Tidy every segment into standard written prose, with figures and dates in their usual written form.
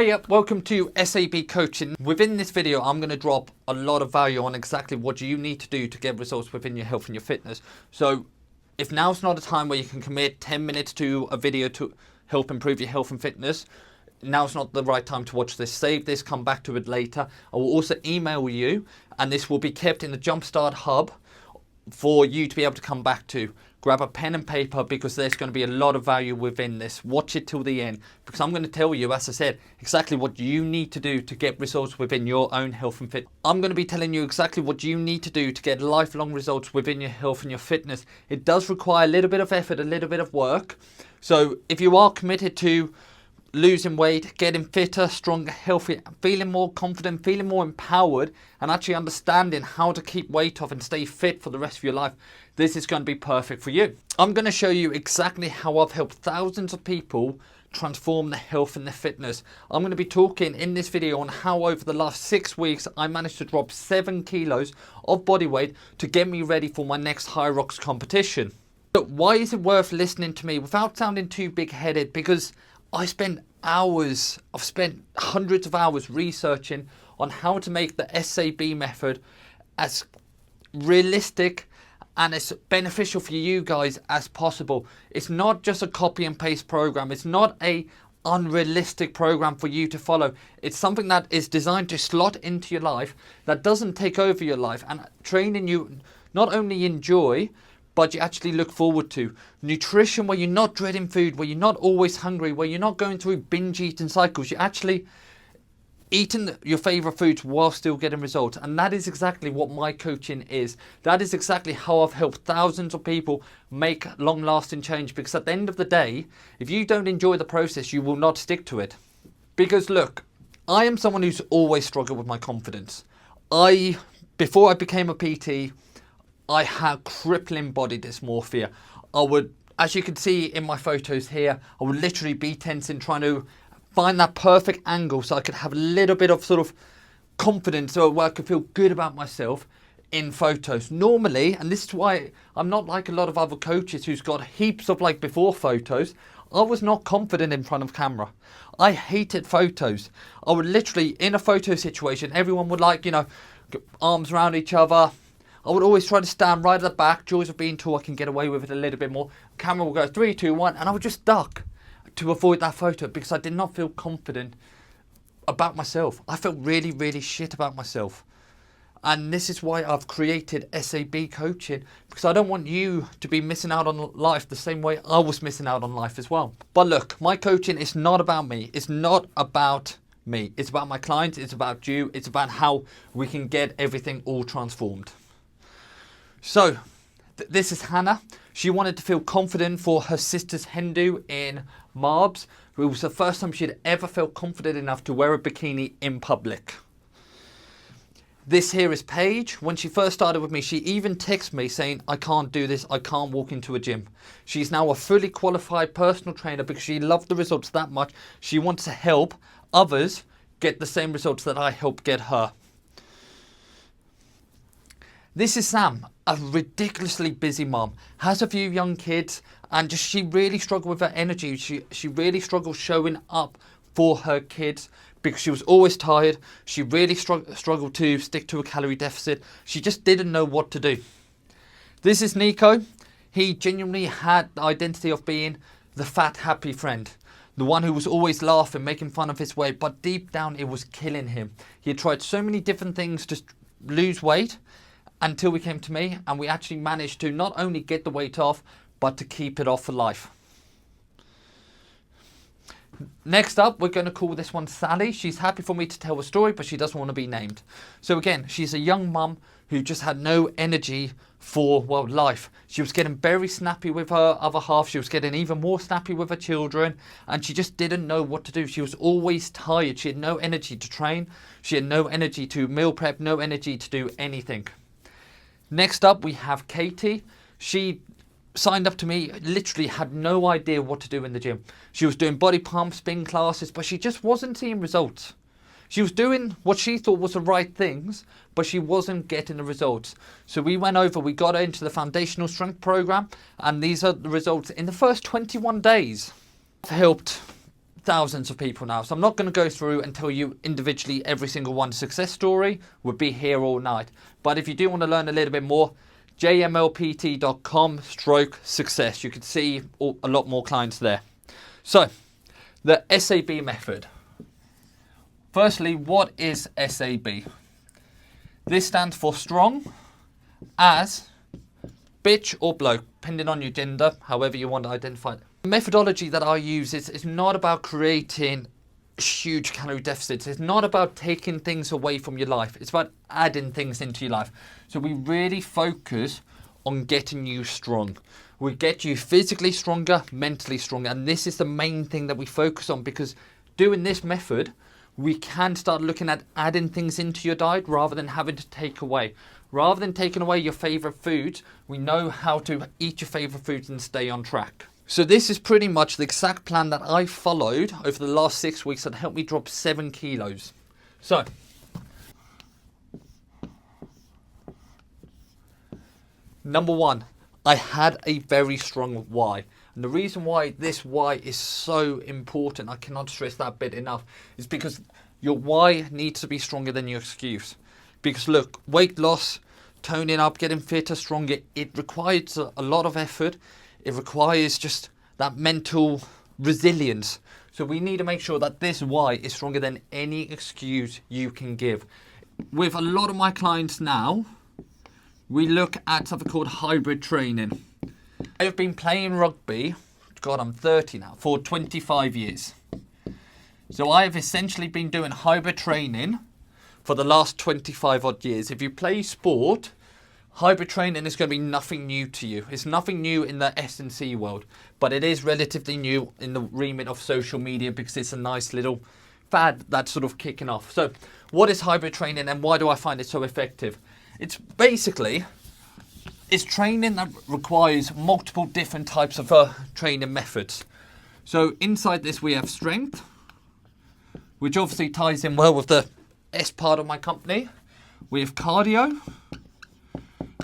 Hey up, welcome to SAB Coaching. Within this video, I'm going to drop a lot of value on exactly what you need to do to get results within your health and your fitness. So if now's not a time where you can commit 10 minutes to a video to help improve your health and fitness, now's not the right time to watch this. Save this, come back to it later. I will also email you, and this will be kept in the Jumpstart Hub for you to be able to come back to. Grab a pen and paper because there's going to be a lot of value within this. Watch it till the end because I'm going to tell you, as I said, exactly what you need to do to get results within your own health and fitness. I'm going to be telling you exactly what you need to do to get lifelong results within your health and your fitness. It does require a little bit of effort, a little bit of work. So if you are committed to losing weight, getting fitter, stronger, healthier, feeling more confident, feeling more empowered, and actually understanding how to keep weight off and stay fit for the rest of your life, this is going to be perfect for you. I'm going to show you exactly how I've helped thousands of people transform their health and their fitness. I'm going to be talking in this video on how over the last 6 weeks I managed to drop 7 kilos of body weight to get me ready for my next HYROX competition. But why is it worth listening to me without sounding too big-headed? Because I've spent hundreds of hours researching on how to make the SAB method as realistic and as beneficial for you guys as possible. It's not just a copy and paste program. It's not a unrealistic program for you to follow. It's something that is designed to slot into your life, that doesn't take over your life, and training you not only enjoy, but you actually look forward to. Nutrition where you're not dreading food, where you're not always hungry, where you're not going through binge eating cycles. You're actually eating your favorite foods while still getting results. And that is exactly what my coaching is. That is exactly how I've helped thousands of people make long-lasting change. Because at the end of the day, if you don't enjoy the process, you will not stick to it. Because look, I am someone who's always struggled with my confidence. Before I became a PT, I had crippling body dysmorphia. I would, as you can see in my photos here, I would literally be tensing, trying to find that perfect angle so I could have a little bit of sort of confidence so where I could feel good about myself in photos. Normally, and this is why I'm not like a lot of other coaches who's got heaps of like before photos, I was not confident in front of camera. I hated photos. I would literally, in a photo situation, everyone would like, arms around each other. I would always try to stand right at the back. Joys of being tall, I can get away with it a little bit more. Camera will go 3, 2, 1, and I would just duck to avoid that photo because I did not feel confident about myself. I felt really, really shit about myself. And this is why I've created SAB Coaching, because I don't want you to be missing out on life the same way I was missing out on life as well. But look, my coaching is not about me. It's not about me. It's about my clients. It's about you. It's about how we can get everything all transformed. So, this is Hannah. She wanted to feel confident for her sister's hen do in Marbs. It was the first time she'd ever felt confident enough to wear a bikini in public. This here is Paige. When she first started with me, she even texted me saying, I can't do this, I can't walk into a gym. She's now a fully qualified personal trainer because she loved the results that much. She wants to help others get the same results that I helped get her. This is Sam, a ridiculously busy mom, has a few young kids, and she really struggled with her energy. She really struggled showing up for her kids because she was always tired. She really struggled to stick to a calorie deficit. She just didn't know what to do. This is Nico. He genuinely had the identity of being the fat, happy friend. The one who was always laughing, making fun of his weight, but deep down it was killing him. He had tried so many different things to lose weight, until we came to me, and we actually managed to not only get the weight off, but to keep it off for life. Next up, we're going to call this one Sally. She's happy for me to tell a story, but she doesn't want to be named. So again, she's a young mum who just had no energy for, life. She was getting very snappy with her other half. She was getting even more snappy with her children, and she just didn't know what to do. She was always tired. She had no energy to train. She had no energy to meal prep, no energy to do anything. Next up, we have Katie. She signed up to me, literally had no idea what to do in the gym. She was doing body pump, spin classes, but she just wasn't seeing results. She was doing what she thought was the right things, but she wasn't getting the results. So we got her into the foundational strength program, and these are the results in the first 21 days. I've helped thousands of people now. So I'm not going to go through and tell you individually every single one success story. We'll be here all night. But if you do want to learn a little bit more, jmlpt.com/success. You can see a lot more clients there. So the SAB method. Firstly, what is SAB? This stands for strong as bitch or bloke, depending on your gender, however you want to identify it. The methodology that I use is not about creating huge calorie deficits. It's not about taking things away from your life. It's about adding things into your life. So we really focus on getting you strong. We get you physically stronger, mentally stronger. And this is the main thing that we focus on, because doing this method, we can start looking at adding things into your diet rather than having to take away. Rather than taking away your favorite foods, we know how to eat your favorite foods and stay on track. So this is pretty much the exact plan that I followed over the last 6 weeks that helped me drop 7 kilos. So, number one, I had a very strong why. And the reason why this why is so important, I cannot stress that bit enough, is because your why needs to be stronger than your excuse. Because look, weight loss, toning up, getting fitter, stronger, it requires a lot of effort. It requires just that mental resilience. So we need to make sure that this why is stronger than any excuse you can give. With a lot of my clients now, we look at something called hybrid training. I have been playing rugby, God, I'm 30 now, for 25 years. So I have essentially been doing hybrid training for the last 25 odd years. If you play sport, hybrid training is going to be nothing new to you. It's nothing new in the S&C world, but it is relatively new in the remit of social media because it's a nice little fad that's sort of kicking off. So what is hybrid training and why do I find it so effective? It's basically, it's training that requires multiple different types of training methods. So inside this we have strength, which obviously ties in well with the S part of my company. We have cardio,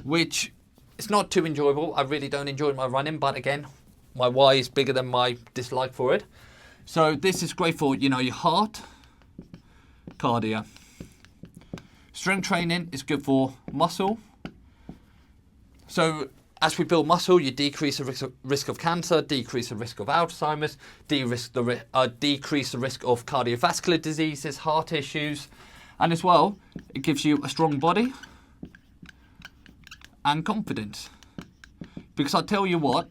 which is not too enjoyable. I really don't enjoy my running, but again, my why is bigger than my dislike for it. So this is great for, your heart, cardio. Strength training is good for muscle. So as we build muscle, you decrease the risk of cancer, decrease the risk of Alzheimer's, decrease the risk of cardiovascular diseases, heart issues, and as well, it gives you a strong body and confidence. Because I tell you what,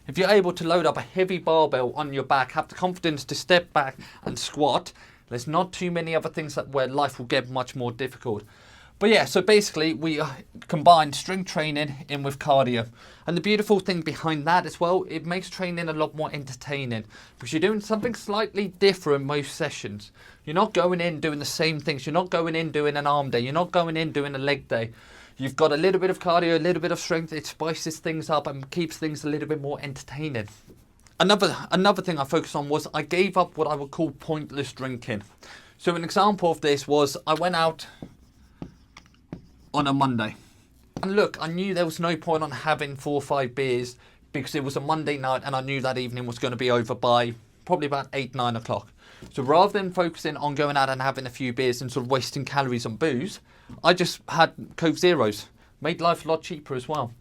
if you're able to load up a heavy barbell on your back, have the confidence to step back and squat, there's not too many other things where life will get much more difficult. But yeah, so basically we combine strength training in with cardio. And the beautiful thing behind that as well, it makes training a lot more entertaining because you're doing something slightly different most sessions. You're not going in doing the same things. You're not going in doing an arm day. You're not going in doing a leg day. You've got a little bit of cardio, a little bit of strength. It spices things up and keeps things a little bit more entertaining. Another thing I focused on was I gave up what I would call pointless drinking. So an example of this was I went out on a Monday. And look, I knew there was no point on having 4 or 5 beers because it was a Monday night and I knew that evening was going to be over by probably about 8-9 o'clock. So rather than focusing on going out and having a few beers and sort of wasting calories on booze, I just had Coke Zeros. Made life a lot cheaper as well.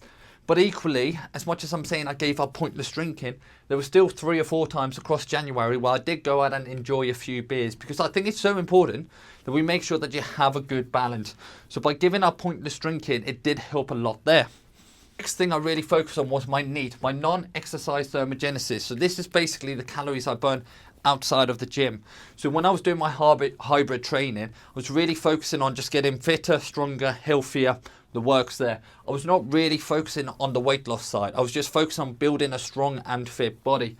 But equally, as much as I'm saying I gave up pointless drinking, there were still 3 or 4 times across January where I did go out and enjoy a few beers because I think it's so important that we make sure that you have a good balance. So by giving up pointless drinking, it did help a lot there. Next thing I really focused on was my NEAT, my non-exercise thermogenesis. So this is basically the calories I burn outside of the gym. So when I was doing my hybrid training, I was really focusing on just getting fitter, stronger, healthier, the works there. I was not really focusing on the weight loss side. I was just focused on building a strong and fit body.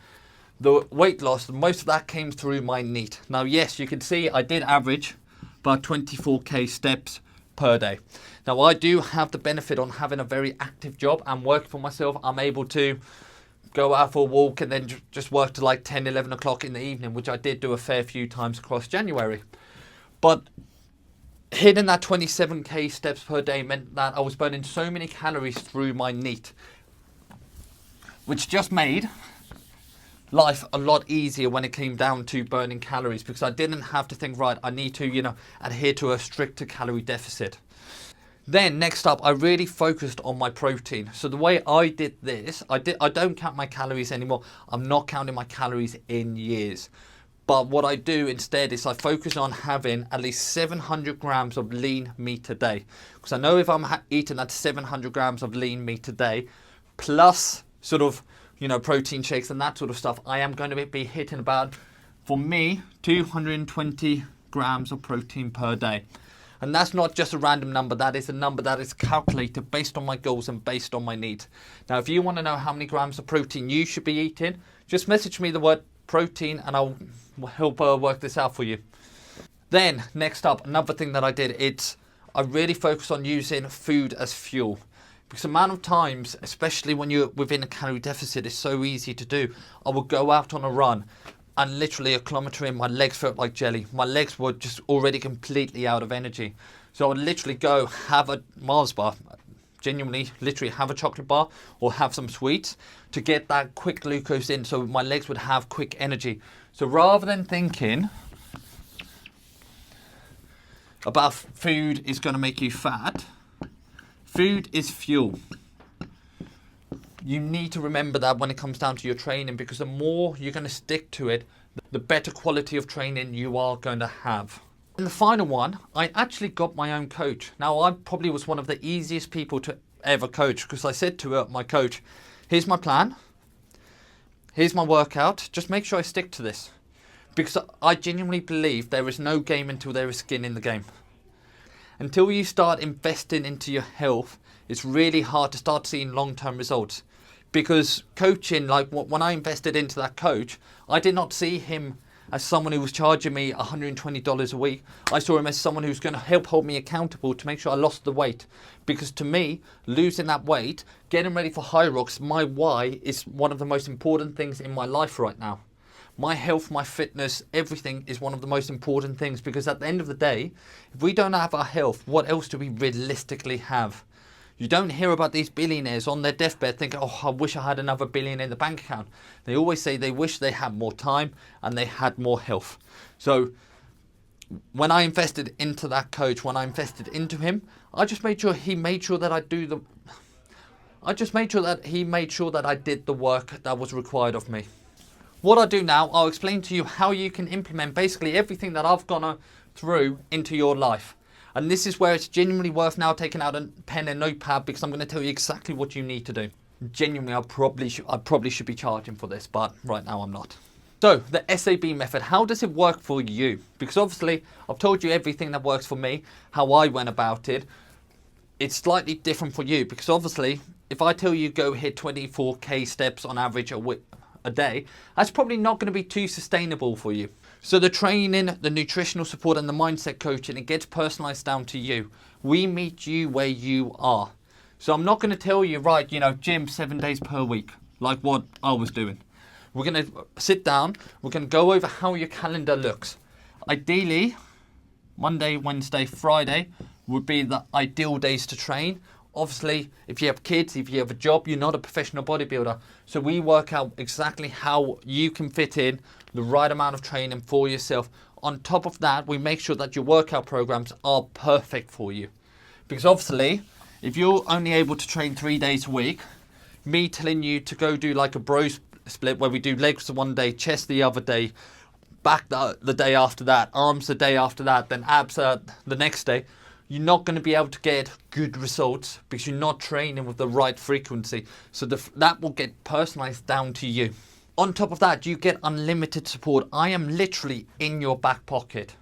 The weight loss, most of that came through my NEAT. Now, yes, you can see I did average about 24k steps per day. Now, I do have the benefit on having a very active job and working for myself. I'm able to go out for a walk and then just work to like 10, 11 o'clock in the evening, which I did do a fair few times across January. But hitting that 27k steps per day meant that I was burning so many calories through my NEAT, which just made life a lot easier when it came down to burning calories, because I didn't have to think, right, I need to, adhere to a stricter calorie deficit. Then next up, I really focused on my protein. So the way I did this, I don't count my calories anymore. I'm not counting my calories in years. But what I do instead is I focus on having at least 700 grams of lean meat a day. Because I know if I'm eating that 700 grams of lean meat a day, plus sort of, protein shakes and that sort of stuff, I am going to be hitting about, for me, 220 grams of protein per day. And that's not just a random number, that is a number that is calculated based on my goals and based on my needs. Now, if you want to know how many grams of protein you should be eating, just message me the word protein and I'll help work this out for you. Then, next up, another thing that I did, I really focused on using food as fuel. Because the amount of times, especially when you're within a calorie deficit, it's so easy to do. I would go out on a run and literally a kilometre in, my legs felt like jelly. My legs were just already completely out of energy. So I would literally go have a Mars bar, genuinely, literally have a chocolate bar or have some sweets to get that quick glucose in so my legs would have quick energy. So rather than thinking about food is going to make you fat, food is fuel. You need to remember that when it comes down to your training, because the more you're going to stick to it, the better quality of training you are going to have. And the final one, I actually got my own coach. Now, I probably was one of the easiest people to ever coach, because I said to my coach, here's my plan, here's my workout, just make sure I stick to this. Because I genuinely believe there is no game until there is skin in the game. Until you start investing into your health, it's really hard to start seeing long-term results. Because coaching, like when I invested into that coach, I did not see him as someone who was charging me $120 a week. I saw him as someone who's going to help hold me accountable to make sure I lost the weight. Because to me, losing that weight, getting ready for HYROX, my why is one of the most important things in my life right now. My health, my fitness, everything is one of the most important things, because at the end of the day, if we don't have our health, what else do we realistically have? You don't hear about these billionaires on their deathbed thinking, oh, I wish I had another billion in the bank account. They always say they wish they had more time and they had more health. So when I invested into that coach, when I invested into him, I just made sure he made sure that I did the work that was required of me. What I do now, I'll explain to you how you can implement basically everything that I've gone through into your life. And this is where it's genuinely worth now taking out a pen and notepad, because I'm going to tell you exactly what you need to do. Genuinely, I probably should be charging for this, but right now I'm not. So the SAB method, how does it work for you? Because obviously I've told you everything that works for me, how I went about it. It's slightly different for you, because obviously if I tell you go hit 24k steps on average a day, that's probably not going to be too sustainable for you. So the training, the nutritional support and the mindset coaching, it gets personalized down to you. We meet you where you are. So I'm not going to tell you, right, gym 7 days per week, like what I was doing. We're going to sit down, we're going to go over how your calendar looks. Ideally, Monday, Wednesday, Friday would be the ideal days to train. Obviously, if you have kids, if you have a job, you're not a professional bodybuilder. So we work out exactly how you can fit in the right amount of training for yourself. On top of that, we make sure that your workout programs are perfect for you. Because obviously, if you're only able to train 3 days a week, me telling you to go do like a bro split where we do legs one day, chest the other day, back the day after that, arms the day after that, then abs the next day, you're not going to be able to get good results because you're not training with the right frequency. So that will get personalized down to you. On top of that, you get unlimited support. I am literally in your back pocket.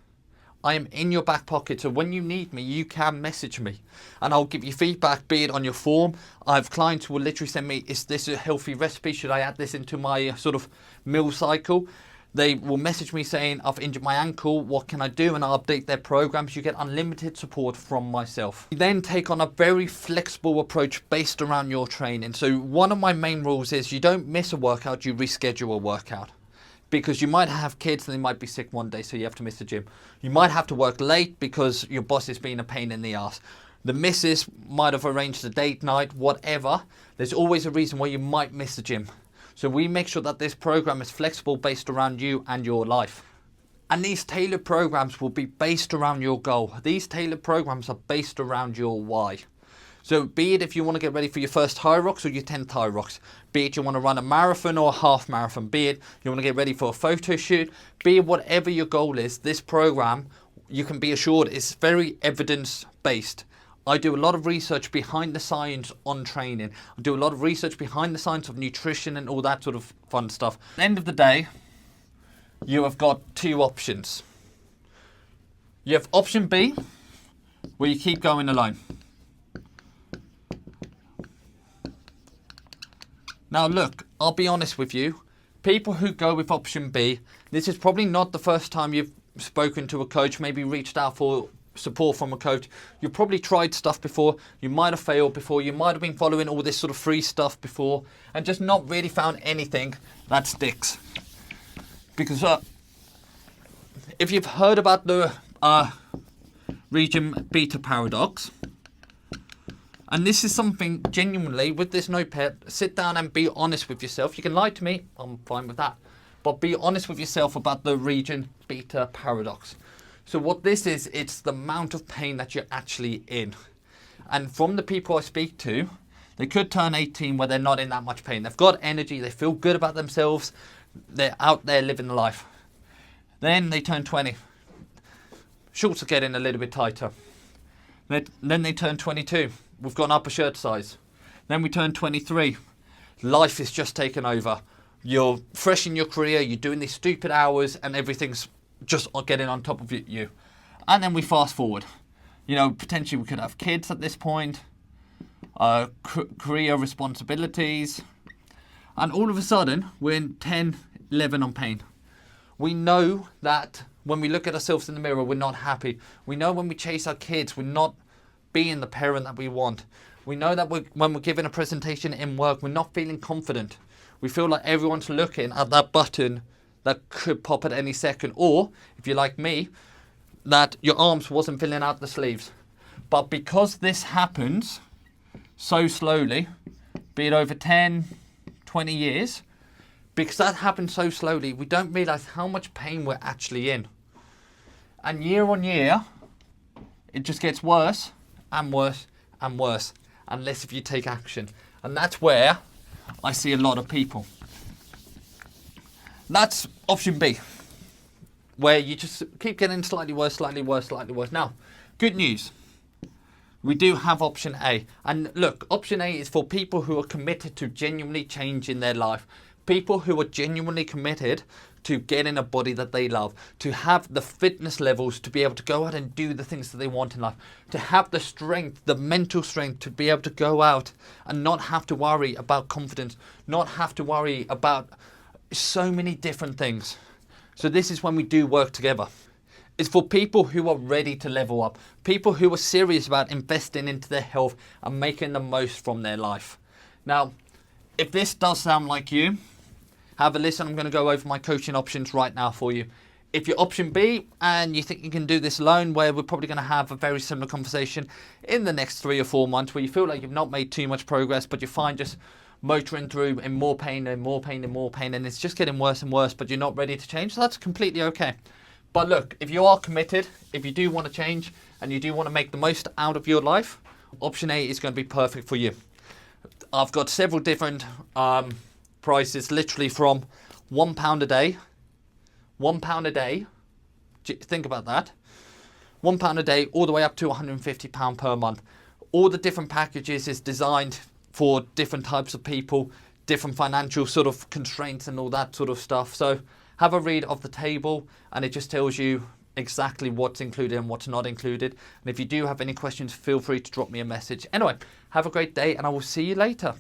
I am in your back pocket. So when you need me, you can message me and I'll give you feedback, be it on your form. I have clients who will literally send me, is this a healthy recipe? Should I add this into my sort of meal cycle? They will message me saying, I've injured my ankle, what can I do? And I'll update their programs. You get unlimited support from myself. You then take on a very flexible approach based around your training. So one of my main rules is you don't miss a workout, you reschedule a workout. Because you might have kids and they might be sick one day, so you have to miss the gym. You might have to work late because your boss is being a pain in the ass. The missus might have arranged a date night, whatever. There's always a reason why you might miss the gym. So we make sure that this program is flexible based around you and your life. And these tailored programs will be based around your goal. These tailored programs are based around your why. So be it if you want to get ready for your first HYROX or your 10th HYROX, be it you want to run a marathon or a half marathon, be it you want to get ready for a photo shoot, be it whatever your goal is, this program, you can be assured, is very evidence-based. I do a lot of research behind the science on training. I do a lot of research behind the science of nutrition and all that sort of fun stuff. At the end of the day, you have got two options. You have option B, where you keep going alone. Now look, I'll be honest with you, people who go with option B, this is probably not the first time you've spoken to a coach, maybe reached out for support from a coach. You've probably tried stuff before, you might have failed before, you might have been following all this sort of free stuff before, and just not really found anything that sticks. Because if you've heard about the region beta paradox, and this is something genuinely with this notepad, sit down and be honest with yourself. You can lie to me, I'm fine with that, but be honest with yourself about the region beta paradox. So what this is, it's the amount of pain that you're actually in. And from the people I speak to, they could turn 18 where they're not in that much pain. They've got energy, they feel good about themselves, they're out there living the life. Then they turn 20. Shorts are getting a little bit tighter. Then they turn 22. We've got an upper shirt size. Then we turn 23. Life is just taken over. You're fresh in your career, you're doing these stupid hours and everything's just getting on top of you. And then we fast forward. You know, potentially we could have kids at this point, career responsibilities, and all of a sudden we're in 10, 11 on pain. We know that when we look at ourselves in the mirror, we're not happy. We know when we chase our kids, we're not being the parent that we want. We know that when we're giving a presentation in work, we're not feeling confident. We feel like everyone's looking at that button that could pop at any second. Or, if you're like me, that your arms wasn't filling out the sleeves. But because this happens so slowly, be it over 10, 20 years, because that happens so slowly, we don't realise how much pain we're actually in. And year on year, it just gets worse and worse and worse, unless if you take action. And that's where I see a lot of people. That's option B, where you just keep getting slightly worse, slightly worse, slightly worse. Now, good news. We do have option A. And look, option A is for people who are committed to genuinely changing their life. People who are genuinely committed to getting a body that they love, to have the fitness levels to be able to go out and do the things that they want in life, to have the strength, the mental strength to be able to go out and not have to worry about confidence, not have to worry about so many different things. So this is when we do work together. It's for people who are ready to level up, people who are serious about investing into their health and making the most from their life. Now, if this does sound like you, have a listen. I'm going to go over my coaching options right now for you. If you're option B and you think you can do this alone, where we're probably going to have a very similar conversation in the next 3 or 4 months, where you feel like you've not made too much progress, but you find just motoring through in more pain and more pain and more pain, and it's just getting worse and worse, but you're not ready to change, so that's completely okay. But look, if you are committed, if you do want to change and you do want to make the most out of your life, option A is going to be perfect for you. I've got several different prices, literally from £1 a day, £1 a day, think about that, £1 a day all the way up to £150 per month. All the different packages is designed for different types of people, different financial sort of constraints and all that sort of stuff. So have a read of the table and it just tells you exactly what's included and what's not included. And if you do have any questions, feel free to drop me a message. Anyway, have a great day and I will see you later.